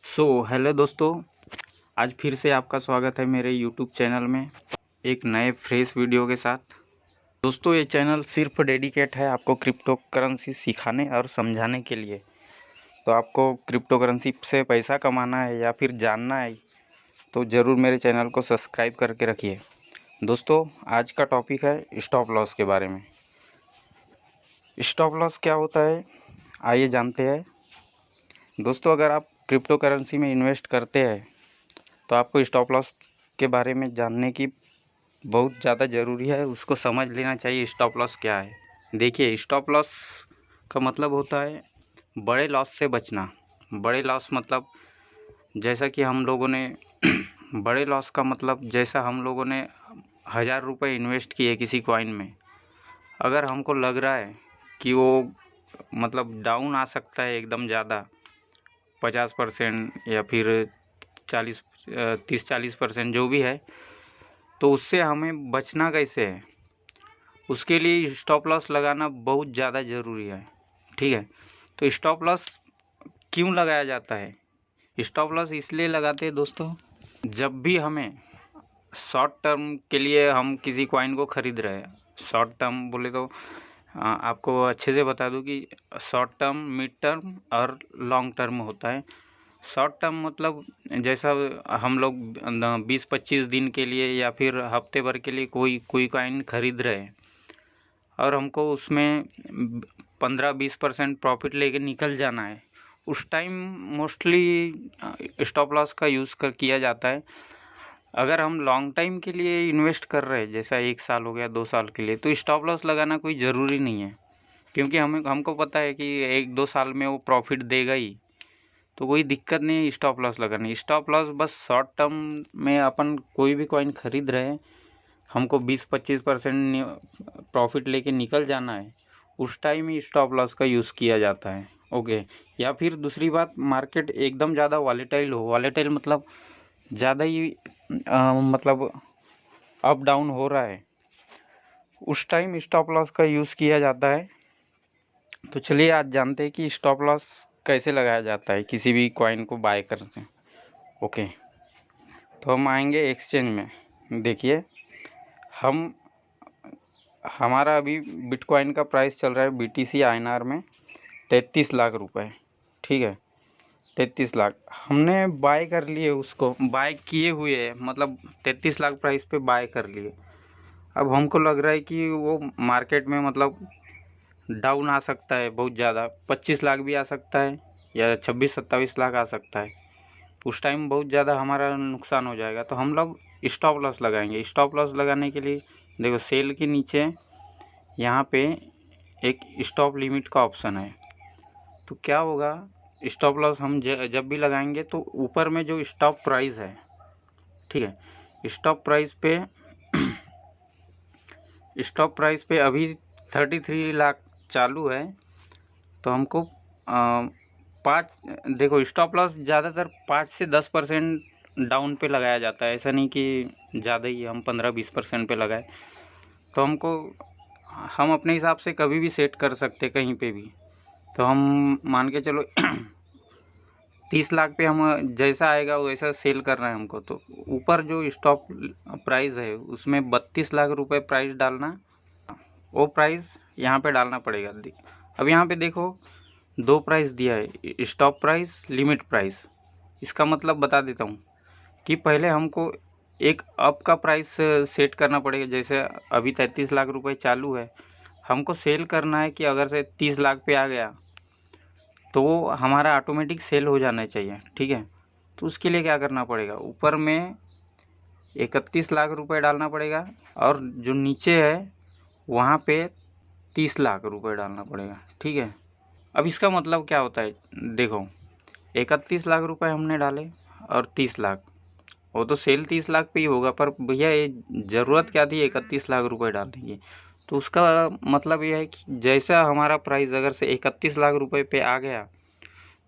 Hello दोस्तों। आज फिर से आपका स्वागत है मेरे यूट्यूब चैनल में एक नए फ्रेश वीडियो के साथ। दोस्तों, ये चैनल सिर्फ डेडिकेट है आपको क्रिप्टो करेंसी सिखाने और समझाने के लिए। तो आपको क्रिप्टो करेंसी से पैसा कमाना है या फिर जानना है तो ज़रूर मेरे चैनल को सब्सक्राइब करके रखिए। दोस्तों, आज का टॉपिक है स्टॉप लॉस के बारे में। स्टॉप लॉस क्या होता है, आइए जानते हैं। दोस्तों, अगर आप क्रिप्टो करेंसी में इन्वेस्ट करते हैं तो आपको स्टॉप लॉस के बारे में जानने की बहुत ज़्यादा ज़रूरी है, उसको समझ लेना चाहिए स्टॉप लॉस क्या है। देखिए, स्टॉप लॉस का मतलब होता है बड़े लॉस से बचना। बड़े लॉस मतलब जैसा कि हम लोगों ने बड़े लॉस का मतलब जैसा हम लोगों ने 1000 रुपये इन्वेस्ट किए किसी कॉइन में, अगर हमको लग रहा है कि वो मतलब डाउन आ सकता है एकदम ज़्यादा 50% या फिर 30-40% जो भी है, तो उससे हमें बचना कैसे है, उसके लिए स्टॉप लॉस लगाना बहुत ज़्यादा ज़रूरी है। ठीक है, तो स्टॉप लॉस क्यों लगाया जाता है? स्टॉप लॉस इसलिए लगाते हैं दोस्तों, जब भी हमें शॉर्ट टर्म के लिए हम किसी कॉइन को ख़रीद रहे हैं। शॉर्ट टर्म बोले तो आपको अच्छे से बता दूं कि शॉर्ट टर्म, मिड टर्म और लॉन्ग टर्म होता है। शॉर्ट टर्म मतलब जैसा हम लोग 20-25 दिन के लिए या फिर हफ्ते भर के लिए कोई कॉइन खरीद रहे हैं और हमको उसमें 15-20% प्रॉफिट लेके निकल जाना है, उस टाइम मोस्टली स्टॉप लॉस का यूज़ किया जाता है। अगर हम लॉन्ग टाइम के लिए इन्वेस्ट कर रहे हैं, जैसा 1 साल हो गया, 2 साल के लिए, तो स्टॉप लॉस लगाना कोई ज़रूरी नहीं है, क्योंकि हमको पता है कि 1-2 साल में वो प्रॉफिट देगा ही, तो कोई दिक्कत नहीं है स्टॉप लॉस लगाने। स्टॉप लॉस बस शॉर्ट टर्म में अपन कोई भी कॉइन खरीद रहे हैं, हमको 20-25% प्रॉफिट लेके निकल जाना है, उस टाइम ही स्टॉप लॉस का यूज़ किया जाता है। ओके। या फिर दूसरी बात, मार्केट एकदम ज़्यादा वॉलेटाइल हो, वॉलेटाइल मतलब ज़्यादा ही मतलब अप डाउन हो रहा है, उस टाइम स्टॉप लॉस का यूज़ किया जाता है। तो चलिए आज जानते हैं कि स्टॉप लॉस कैसे लगाया जाता है किसी भी कॉइन को बाय करते हैं। ओके, तो हम आएंगे एक्सचेंज में। देखिए, हमारा अभी बिटकॉइन का प्राइस चल रहा है BTC INR में 33 लाख रुपए। ठीक है, 33 लाख हमने बाय कर लिए, उसको बाय किए हुए है, मतलब 33 लाख प्राइस पे बाय कर लिए। अब हमको लग रहा है कि वो मार्केट में मतलब डाउन आ सकता है बहुत ज़्यादा, 25 लाख भी आ सकता है या 26-27 लाख आ सकता है। उस टाइम बहुत ज़्यादा हमारा नुकसान हो जाएगा, तो हम लोग स्टॉप लॉस लगाएंगे। स्टॉप लॉस लगाने के लिए देखो, सेल के नीचे यहाँ पे एक स्टॉप लिमिट का ऑप्शन है। तो क्या होगा, स्टॉप लॉस हम जब भी लगाएंगे तो ऊपर में जो स्टॉप प्राइस है, ठीक है, स्टॉप प्राइस पे अभी 33 लाख चालू है, तो हमको देखो, स्टॉप लॉस ज़्यादातर 5 से 10% डाउन पे लगाया जाता है। ऐसा नहीं कि ज़्यादा ही हम 15-20% पे लगाए, तो हम अपने हिसाब से कभी भी सेट कर सकते कहीं पे भी। तो हम मान के चलो 30 लाख पे हम जैसा आएगा वैसा सेल करना है हमको, तो ऊपर जो स्टॉप प्राइस है उसमें 32 लाख रुपए प्राइस डालना, वो प्राइस यहाँ पे डालना पड़ेगा। अब यहाँ पे देखो, 2 प्राइस दिया है, स्टॉप प्राइस, लिमिट प्राइस। इसका मतलब बता देता हूँ कि पहले हमको एक अप का प्राइस सेट करना पड़ेगा। जैसे अभी 33 लाख रुपए चालू है, हमको सेल करना है कि अगर से 30 लाख पे आ गया तो वो हमारा ऑटोमेटिक सेल हो जाना चाहिए। ठीक है, तो उसके लिए क्या करना पड़ेगा, ऊपर में 31 लाख रुपए डालना पड़ेगा और जो नीचे है वहाँ पे 30 लाख रुपए डालना पड़ेगा। ठीक है, अब इसका मतलब क्या होता है, देखो 31 लाख रुपए हमने डाले और 30 लाख, वो तो सेल 30 लाख पे ही होगा, पर भैया ये ज़रूरत क्या थी 31 लाख रुपए डालने की? तो उसका मतलब ये है कि जैसा हमारा प्राइस अगर से 31 लाख रुपए पे आ गया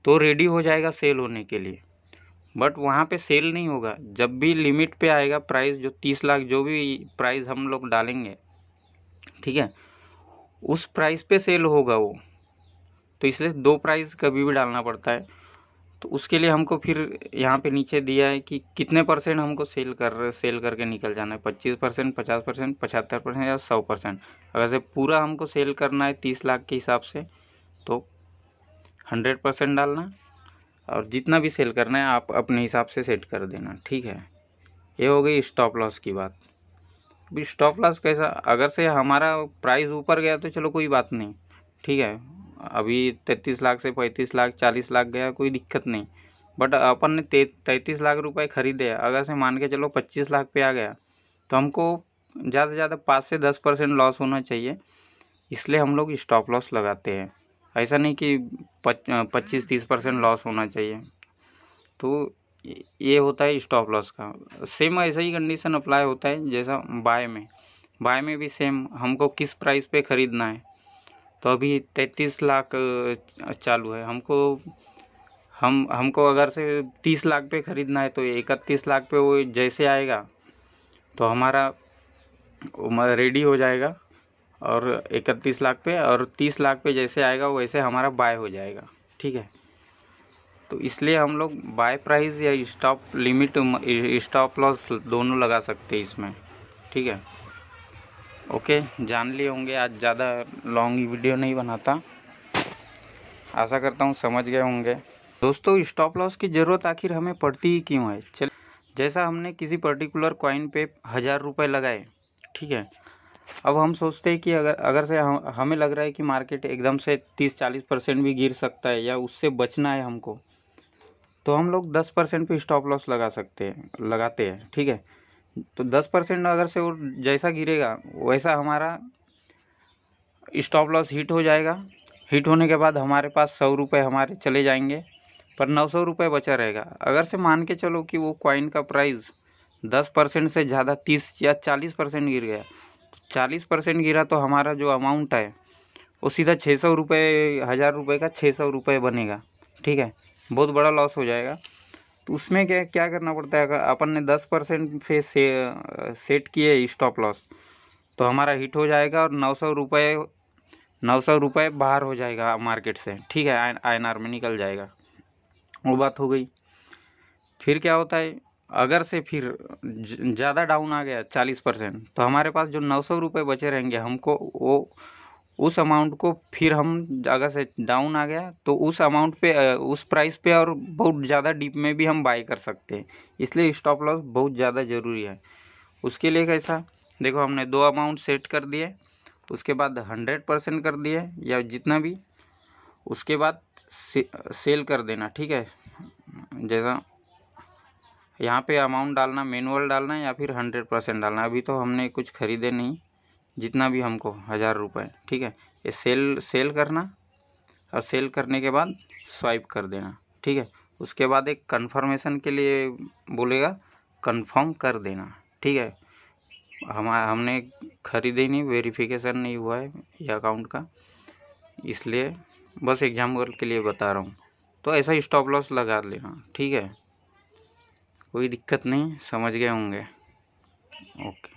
तो रेडी हो जाएगा सेल होने के लिए। बट वहाँ पे सेल नहीं होगा, जब भी लिमिट पे आएगा प्राइस, जो 30 लाख जो भी प्राइस हम लोग डालेंगे, ठीक है, उस प्राइस पे सेल होगा वो। तो इसलिए 2 प्राइस कभी भी डालना पड़ता है। तो उसके लिए हमको फिर यहाँ पे नीचे दिया है कि कितने परसेंट हमको सेल करके निकल जाना है, 25%, 50%, 75% या 100%। अगर से पूरा हमको सेल करना है 30 लाख के हिसाब से तो 100% डालना, और जितना भी सेल करना है आप अपने हिसाब से सेट कर देना, ठीक है। ये हो गई स्टॉप लॉस की बात। अभी स्टॉप लॉस कैसा, अगर से हमारा प्राइस ऊपर गया तो चलो कोई बात नहीं, ठीक है। अभी 33 लाख से 35 लाख 40 लाख गया, कोई दिक्कत नहीं। बट अपन ने 33 लाख रुपए खरीदे, अगर से मान के चलो 25 लाख पे आ गया तो हमको ज़्यादा से ज़्यादा 5 से 10% लॉस होना चाहिए, इसलिए हम लोग स्टॉप लॉस लगाते हैं। ऐसा नहीं कि 25-30% लॉस होना चाहिए। तो ये होता है स्टॉप लॉस का। सेम ऐसा ही कंडीशन अप्लाई होता है जैसा बाय में भी सेम, हमको किस प्राइस पे ख़रीदना है। तो अभी 33 लाख चालू है, हमको अगर से 30 लाख पे ख़रीदना है तो 31 लाख पे वो जैसे आएगा तो हमारा रेडी हो जाएगा, और 31 लाख पे और 30 लाख पे जैसे आएगा वैसे हमारा बाय हो जाएगा, ठीक है। तो इसलिए हम लोग बाय प्राइस या स्टॉप लिमिट, स्टॉप लॉस दोनों लगा सकते हैं इसमें, ठीक है। ओके, जान लिए होंगे। आज ज़्यादा लॉन्ग वीडियो नहीं बनाता, आशा करता हूँ समझ गए होंगे। दोस्तों, स्टॉप लॉस की ज़रूरत आखिर हमें पड़ती ही क्यों है? चल, जैसा हमने किसी पर्टिकुलर कॉइन पे 1000 रुपये लगाए, ठीक है। अब हम सोचते हैं कि अगर से हमें लग रहा है कि मार्केट एकदम से 30-40% भी गिर सकता है या उससे बचना है हमको, तो हम लोग 10% पे स्टॉप लॉस लगाते हैं, ठीक है। तो 10% अगर से वो जैसा गिरेगा वैसा हमारा स्टॉप लॉस हिट हो जाएगा। हिट होने के बाद हमारे पास 100 रुपये हमारे चले जाएंगे, पर 900 रुपये बचा रहेगा। अगर से मान के चलो कि वो कॉइन का प्राइस 10% से ज़्यादा 30 या 40% गिर गया, तो 40% गिरा तो हमारा जो अमाउंट है वो सीधा 600 रुपये, 1000 रुपये का 600 रुपये बनेगा, ठीक है। बहुत बड़ा लॉस हो जाएगा। तो उसमें क्या करना पड़ता है, अगर अपन ने 10% पे सेट किए स्टॉप लॉस, तो हमारा हिट हो जाएगा और 900 रुपये बाहर हो जाएगा मार्केट से, ठीक है। INR में निकल जाएगा, वो बात हो गई। फिर क्या होता है, अगर से फिर ज़्यादा डाउन आ गया 40%, तो हमारे पास जो 900 रुपये बचे रहेंगे, हमको वो उस अमाउंट को फिर हम, अगर से डाउन आ गया तो उस अमाउंट पे, उस प्राइस पे और बहुत ज़्यादा डीप में भी हम बाई कर सकते हैं। इसलिए स्टॉप लॉस बहुत ज़्यादा ज़रूरी है। उसके लिए कैसा, देखो हमने 2 अमाउंट सेट कर दिए, उसके बाद 100% कर दिए या जितना भी, उसके बाद सेल कर देना, ठीक है। जैसा यहाँ पे अमाउंट डालना, मैनुअल डालना या फिर 100% डालना। अभी तो हमने कुछ खरीदे नहीं, जितना भी हमको 1000 रुपये, ठीक है। ये सेल करना, और सेल करने के बाद स्वाइप कर देना, ठीक है। उसके बाद एक कन्फर्मेशन के लिए बोलेगा, कंफर्म कर देना, ठीक है। हमने खरीदे नहीं, वेरिफिकेशन नहीं हुआ है ये अकाउंट का, इसलिए बस एग्जाम्पल के लिए बता रहा हूँ। तो ऐसा स्टॉप लॉस लगा लेना, ठीक है। कोई दिक्कत नहीं, समझ गए होंगे। ओके।